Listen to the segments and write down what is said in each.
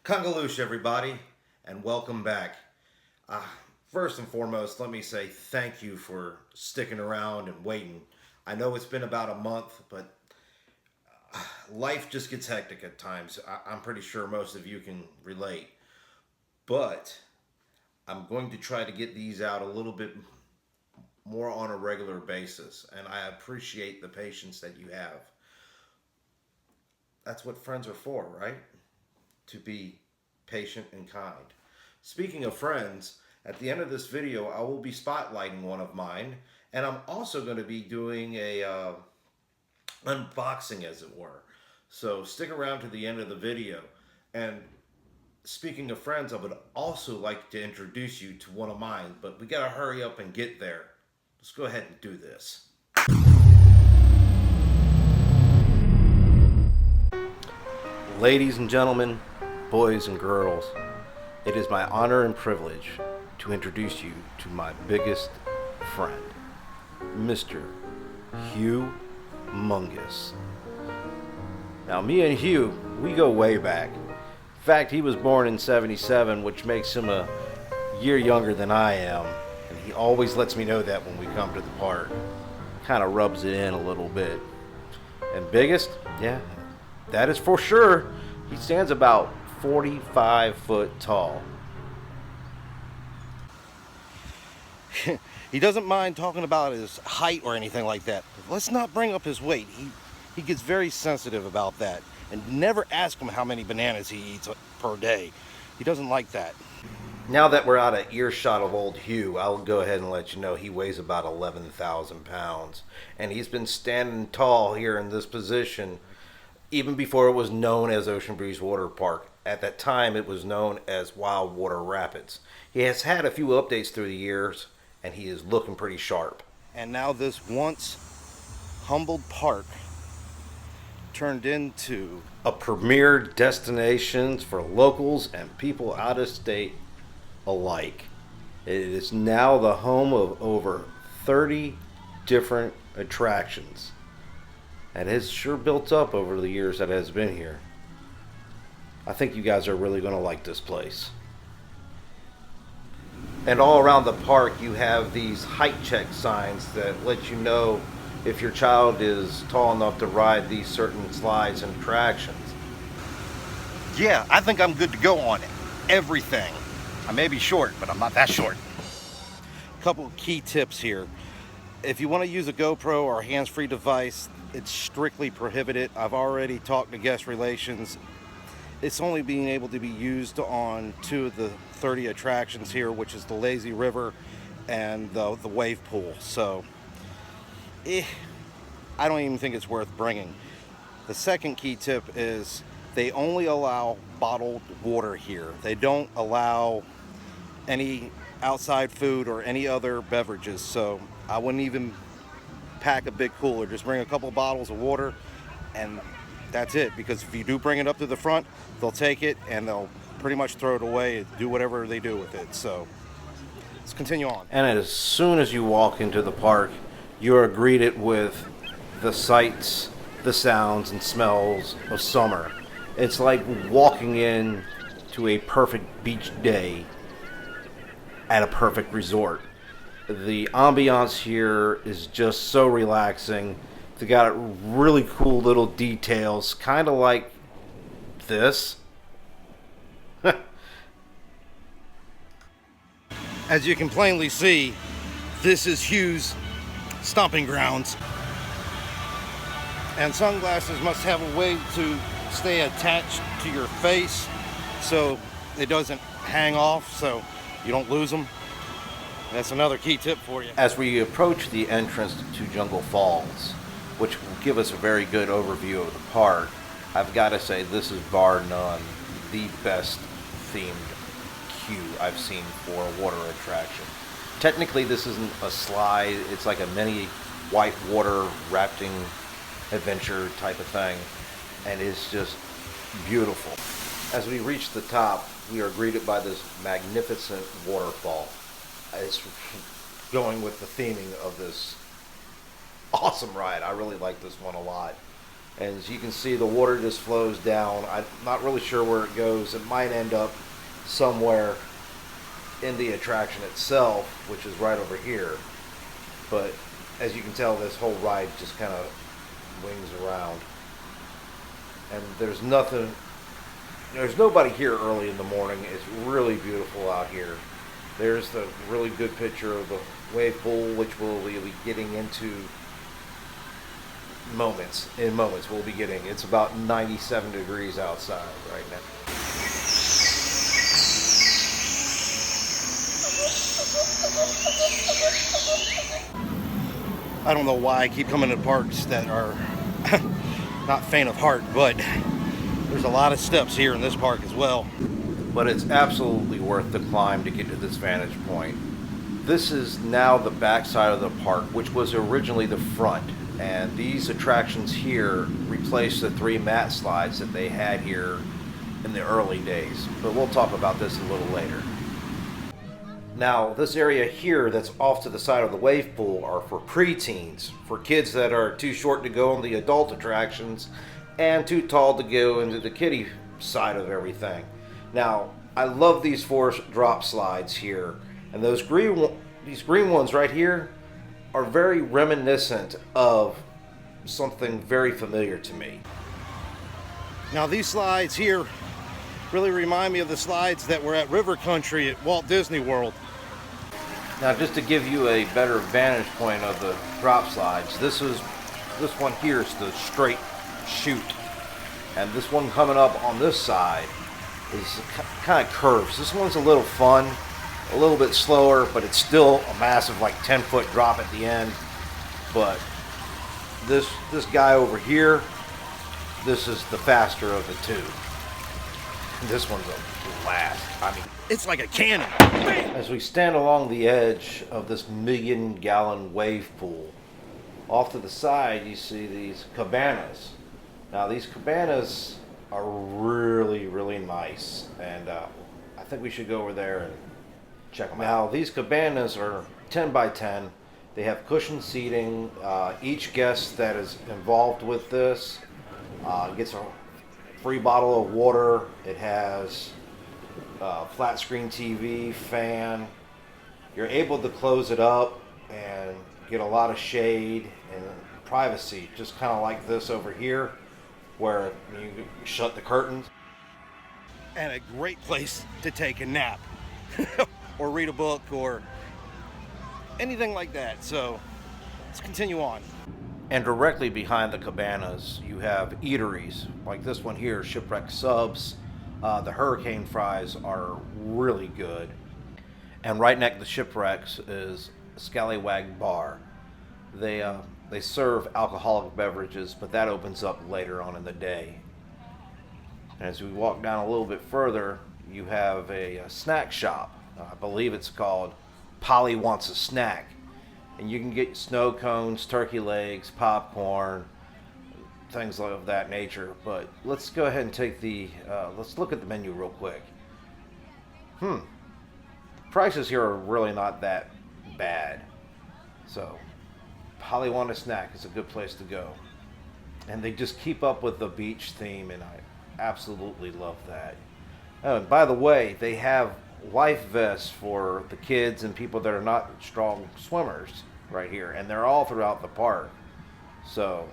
Congaloosh, everybody, and welcome back. First and foremost, let me say thank you for sticking around and waiting. I know it's been about a month, but life just gets hectic at times. I'm pretty sure most of you can relate. But I'm going to try to get these out a little bit more on a regular basis, and I appreciate the patience that you have. That's what friends are for, right? To be patient and kind. Speaking of friends, at the end of this video, I will be spotlighting one of mine, and I'm also going to be doing a unboxing, as it were. So stick around to the end of the video. And speaking of friends, I would also like to introduce you to one of mine, but we got to hurry up and get there. Let's go ahead and do this. Ladies and gentlemen, boys and girls, it is my honor and privilege to introduce you to my biggest friend, Mr. Hugh Mungus. Now, me and Hugh, we go way back. In fact, he was born in '77, which makes him a year younger than I am, and he always lets me know that when we come to the park. Kind of rubs it in a little bit. And biggest? Yeah, that is for sure. He stands about 45 foot tall. He doesn't mind talking about his height or anything like that. Let's not bring up his weight. He gets very sensitive about that. And never ask him how many bananas he eats per day. He doesn't like that. Now that we're out of earshot of old Hugh, I'll go ahead and let you know he weighs about 11,000 pounds. And he's been standing tall here in this position even before it was known as Ocean Breeze Waterpark. At that time, it was known as Wild Water Rapids. He has had a few updates through the years, and he is looking pretty sharp. And now this once humbled park turned into a premier destination for locals and people out of state alike. It is now the home of over 30 different attractions. And it's sure built up over the years that it has been here. I think you guys are really going to like this place. And all around the park you have these height check signs that let you know if your child is tall enough to ride these certain slides and attractions. Yeah, I think I'm good to go on everything. I may be short, but I'm not that short. A couple of key tips here. If you want to use a GoPro or a hands-free device, it's strictly prohibited. I've already talked to guest relations. It's only being able to be used on 2 of the 30 attractions here, which is the Lazy River and the wave pool. So, I don't even think it's worth bringing. The second key tip is they only allow bottled water here. They don't allow any outside food or any other beverages. So I wouldn't even pack a big cooler. Just bring a couple bottles of water and that's it. Because if you do bring it up to the front, they'll take it and they'll pretty much throw it away and do whatever they do with it. So let's continue on. And as soon as you walk into the park, you are greeted with the sights, the sounds, and smells of summer. It's like walking in to a perfect beach day at a perfect resort. The ambiance here is just so relaxing. They got really cool little details, kind of like this. As you can plainly see, this is Hugh's stomping grounds. And sunglasses must have a way to stay attached to your face so it doesn't hang off, so you don't lose them. That's another key tip for you. As we approach the entrance to Jungle Falls, which will give us a very good overview of the park, I've got to say this is bar none the best themed queue I've seen for a water attraction. Technically this isn't a slide, it's like a mini white water rafting adventure type of thing, and it's just beautiful. As we reach the top, we are greeted by this magnificent waterfall. It's going with the theming of this awesome ride. I really like this one a lot. As you can see, the water just flows down. I'm not really sure where it goes. It might end up somewhere in the attraction itself, which is right over here. But as you can tell, this whole ride just kind of wings around. And there's nobody here early in the morning. It's really beautiful out here. There's the really good picture of the wave pool, which we'll be getting into moments. We'll be getting. It's about 97 degrees outside right now. I don't know why I keep coming to parks that are not faint of heart, but there's a lot of steps here in this park as well. But it's absolutely worth the climb to get to this vantage point. This is now the back side of the park, which was originally the front. And these attractions here replaced the 3 mat slides that they had here in the early days. But we'll talk about this a little later. Now, this area here that's off to the side of the wave pool are for preteens, for kids that are too short to go on the adult attractions and too tall to go into the kiddie side of everything. Now, I love these 4 drop slides here, and these green ones right here are very reminiscent of something very familiar to me. Now, these slides here really remind me of the slides that were at River Country at Walt Disney World. Now, just to give you a better vantage point of the drop slides, this one here is the straight chute, and this one coming up on this side is kind of curves. This one's a little fun, a little bit slower, but it's still a massive, like 10-foot drop at the end. But this guy over here, this is the faster of the two. This one's a blast. I mean, it's like a cannon. As we stand along the edge of this 1,000,000-gallon wave pool, off to the side you see these cabanas. Now, these cabanas are really, really nice, and I think we should go over there and check them out. Now, these cabanas are 10 by 10. They have cushioned seating. Each guest that is involved with this gets a free bottle of water. It has flat screen TV, fan. You're able to close it up and get a lot of shade and privacy, just kind of like this over here, where you shut the curtains. And a great place to take a nap or read a book or anything like that. So let's continue on. And directly behind the cabanas you have eateries like this one here, Shipwreck Subs. The hurricane fries are really good. And right next to the Shipwrecks is Scallywag Bar. They serve alcoholic beverages, but that opens up later on in the day. And as we walk down a little bit further, you have a snack shop. I believe it's called Polly Wants a Snack. And you can get snow cones, turkey legs, popcorn, things of that nature. But let's go ahead and take let's look at the menu real quick. Prices here are really not that bad. So, Polly Want a Snack is a good place to go. And they just keep up with the beach theme, and I absolutely love that. Oh, and by the way, they have life vests for the kids and people that are not strong swimmers right here, and they're all throughout the park. So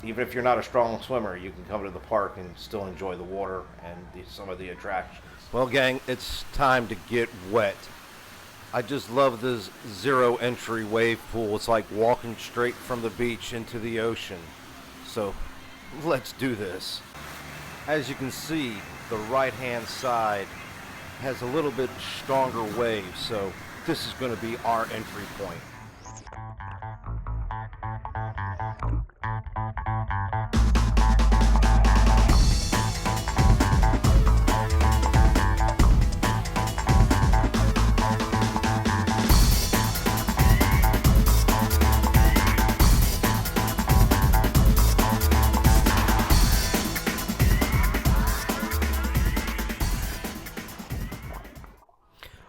even if you're not a strong swimmer, you can come to the park and still enjoy the water and some of the attractions. Well, gang, it's time to get wet. I just love this zero entry wave pool. It's like walking straight from the beach into the ocean. So let's do this. As you can see, the right hand side has a little bit stronger waves, so this is going to be our entry point.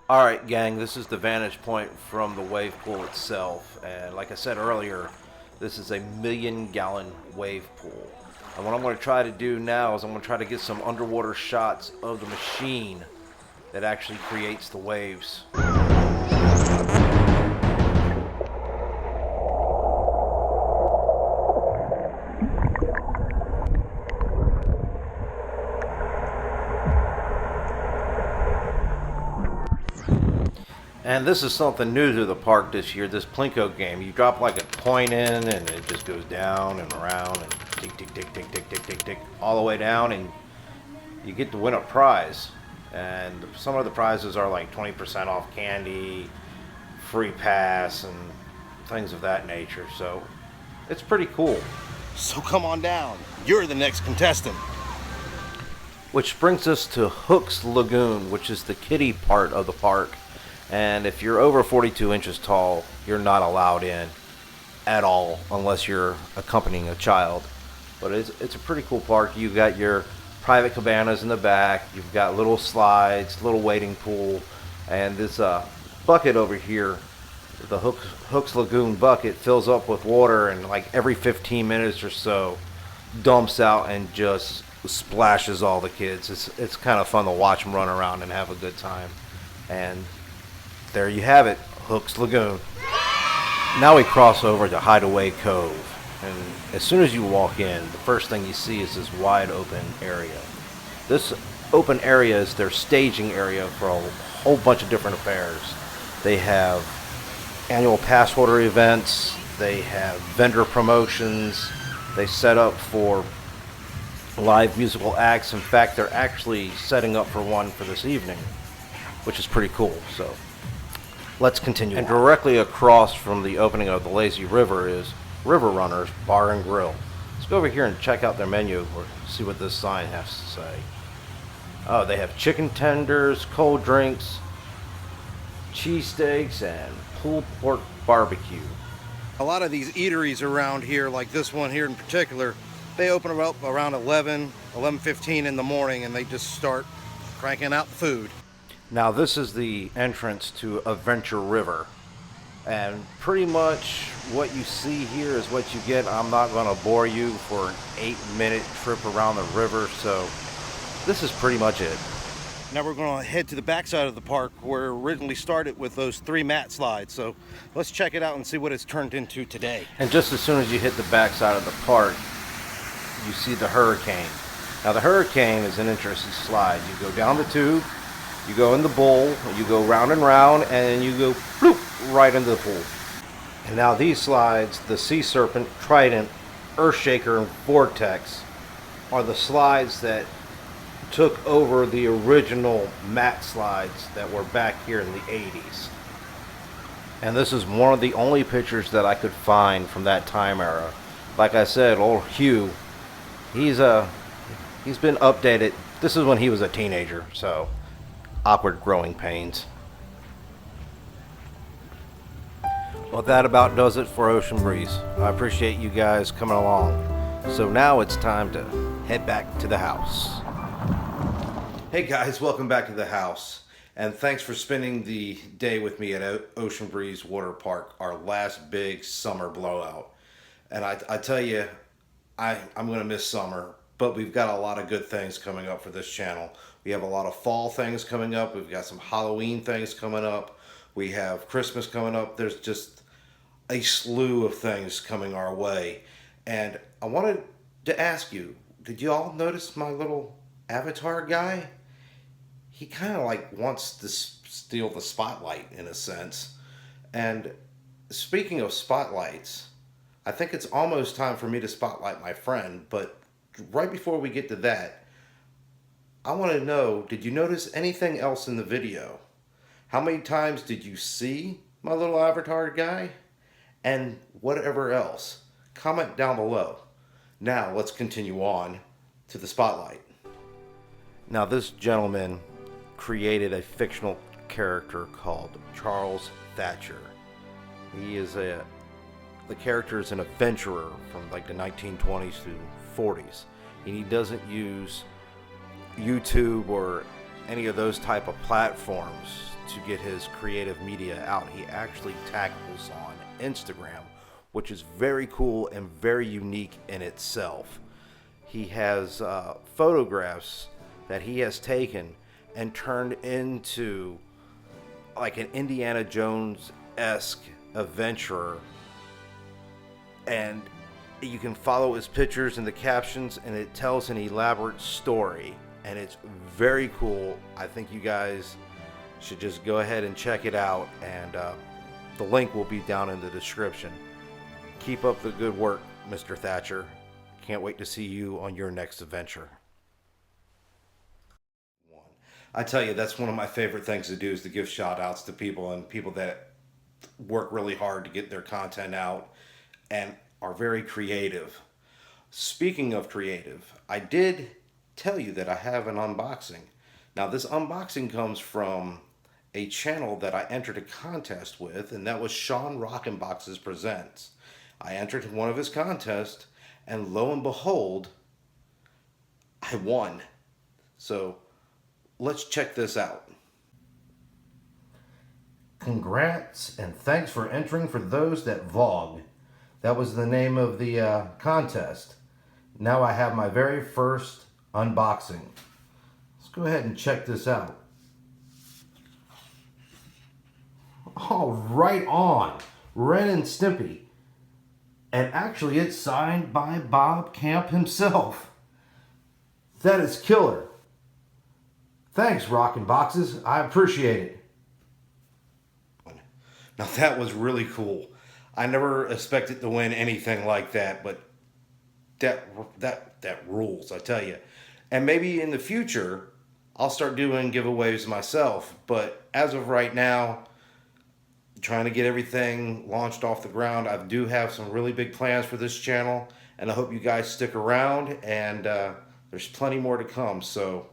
Alright gang, this is the vantage point from the wave pool itself, and like I said earlier, this is a 1,000,000-gallon wave pool. And what I'm going to try to do now is I'm going to try to get some underwater shots of the machine that actually creates the waves. And this is something new to the park this year, this Plinko game. You drop like a coin in and it just goes down and around and tick, tick, tick, tick, tick, tick, tick, tick, all the way down, and you get to win a prize. And some of the prizes are like 20% off candy, free pass, and things of that nature. So it's pretty cool. So come on down. You're the next contestant. Which brings us to Hook's Lagoon, which is the kiddie part of the park. And if you're over 42 inches tall, you're not allowed in at all unless you're accompanying a child. But it's a pretty cool park. You've got your private cabanas in the back. You've got little slides, little wading pool, and this bucket over here, the Hook's Lagoon bucket, fills up with water, and like every 15 minutes or so dumps out and just splashes all the kids. It's kind of fun to watch them run around and have a good time. And there you have it, Hook's Lagoon. Now we cross over to Hideaway Cove, and as soon as you walk in, the first thing you see is this wide open area. This open area is their staging area for a whole bunch of different affairs. They have annual pass holder events, they have vendor promotions, they set up for live musical acts. In fact, they're actually setting up for one for this evening, which is pretty cool. So let's continue. And directly across from the opening of the Lazy River is River Runners Bar and Grill. Let's go over here and check out their menu or see what this sign has to say. Oh, they have chicken tenders, cold drinks, cheesesteaks, and pulled pork barbecue. A lot of these eateries around here, like this one here in particular, they open up around 11:15 in the morning, and they just start cranking out food. Now this is the entrance to Adventure River, and pretty much what you see here is what you get. I'm not going to bore you for an 8-minute trip around the river, so this is pretty much it. Now we're going to head to the backside of the park where it originally started with those 3 mat slides. So let's check it out and see what it's turned into today. And just as soon as you hit the backside of the park, you see the Hurricane. Now the Hurricane is an interesting slide. You go down the tube, you go in the bowl, you go round and round, and you go bloop right into the pool. And now these slides, the Sea Serpent, Trident, Earthshaker, and Vortex, are the slides that took over the original mat slides that were back here in the 80s. And this is one of the only pictures that I could find from that time era. Like I said, old Hugh, he's been updated. This is when he was a teenager, so awkward growing pains. Well, that about does it for Ocean Breeze. I appreciate you guys coming along. So now it's time to head back to the house. Hey guys, welcome back to the house. And thanks for spending the day with me at Ocean Breeze Waterpark, our last big summer blowout. And I tell you, I'm going to miss summer, but we've got a lot of good things coming up for this channel. We have a lot of fall things coming up. We've got some Halloween things coming up. We have Christmas coming up. There's just a slew of things coming our way. And I wanted to ask you, did you all notice my little avatar guy? He kind of like wants to steal the spotlight in a sense. And speaking of spotlights, I think it's almost time for me to spotlight my friend. But right before we get to that, I want to know, did you notice anything else in the video? How many times did you see my little avatar guy? And whatever else. Comment down below. Now let's continue on to the spotlight. Now this gentleman created a fictional character called Charles Thatcher. He is the character is an adventurer from like the 1920s to 40s. And he doesn't use YouTube or any of those type of platforms to get his creative media out. He actually tackles on Instagram, which is very cool and very unique in itself. he has photographs that he has taken and turned into like an Indiana Jones-esque adventurer. And you can follow his pictures and the captions, and it tells an elaborate story. And it's very cool. I think you guys should just go ahead and check it out. And the link will be down in the description. Keep up the good work, Mr. Thatcher. Can't wait to see you on your next adventure. I tell you, that's one of my favorite things to do, is to give shout outs to people, and people that work really hard to get their content out and are very creative. Speaking of creative, I did tell you that I have an unboxing. Now, this unboxing comes from a channel that I entered a contest with, and that was Sean Rockenboxes Presents. I entered one of his contests, and lo and behold, I won. So let's check this out. Congrats and thanks for entering for those that vlog. That was the name of the contest. Now I have my very first unboxing. Let's go ahead and check this out. Oh, right on. Ren and Stimpy. And actually it's signed by Bob Camp himself. That is killer. Thanks, Rockin' Boxes. I appreciate it. Now that was really cool. I never expected to win anything like that, but that rules, I tell you. And maybe in the future, I'll start doing giveaways myself. But as of right now, trying to get everything launched off the ground. I do have some really big plans for this channel, and I hope you guys stick around, and there's plenty more to come. So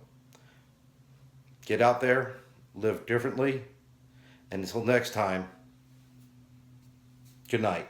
get out there, live differently, and until next time, good night.